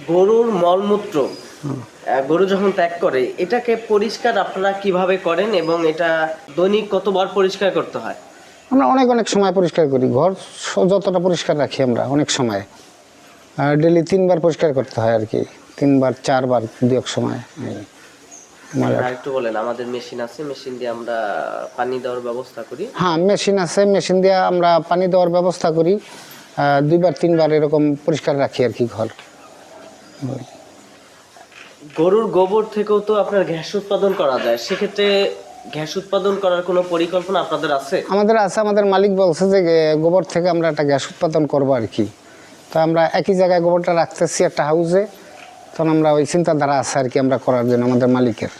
গরুর মলমূত্র গরু যখন ত্যাগ করে এটাকে পরিষ্কার আপনারা কিভাবে করেন এবং এটা দৈনিক কতবার পরিষ্কার করতে হয়? আমরা অনেক অনেক সময় পরিষ্কার করি, ঘর যতটা পরিষ্কার রাখি আমরা অনেক সময় ডেলি 3 বার পরিষ্কার করতে হয় আর কি, 3 বার 4 বার দু এক সময়। আর একটু বলেন, আমাদের মেশিন আছে, মেশিন দিয়ে আমরা পানি দেওয়ার ব্যবস্থা করি। হ্যাঁ, মেশিন আছে, মেশিন দিয়ে আমরা পানি দেওয়ার ব্যবস্থা করি, 2 বার 3 বার এরকম পরিষ্কার রাখি আর কি ঘর। গরুর গোবর থেকেও তো আপনার গ্যাস উৎপাদন করা যায়, সেক্ষেত্রে গ্যাস উৎপাদন করার কোনো পরিকল্পনা আপনাদের আছে? আমাদের আছে, আমাদের মালিক বলছে যে গোবর থেকে আমরা একটা গ্যাস উৎপাদন করবো আর কি। তো আমরা একই জায়গায় গোবরটা রাখতেছি একটা হাউসে, তখন আমরা ওই চিন্তাধারা আছে আর কি আমরা করার জন্য আমাদের মালিকের।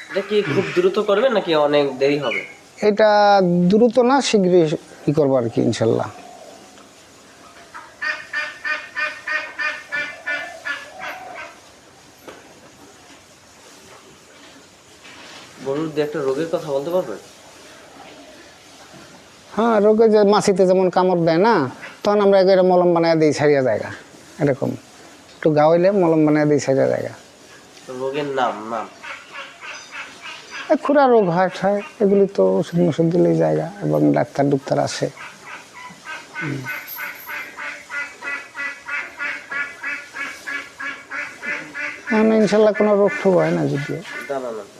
এটা কি খুব দ্রুত করবেন নাকি অনেক দেরি হবে? এটা দ্রুত না, শীঘ্রই ই করবো আর কি ইনশাল্লাহ। গরুর দু একটা রোগের কথা বলতে পারবেন? হ্যাঁ, রোগে যে মাছিতে যেমন কামড় দেয় না, তখন আমরা এগুলো মলম বানায় দিই ছাড়িয়া জায়গা, এরকম একটু গাওয়াইলে মলম বানায় দিই ছাড়িয়া জায়গা। রোগের নাম নাম খুরা রোগ হয় ঠায়, এগুলি তো ওষুধ মষুধ দিলেই জায়গা, এবং ডাক্তার ডুক্তার আসে। ইনশাল্লাহ কোনো রোগ ঠোক হয় না যদিও। জানা না।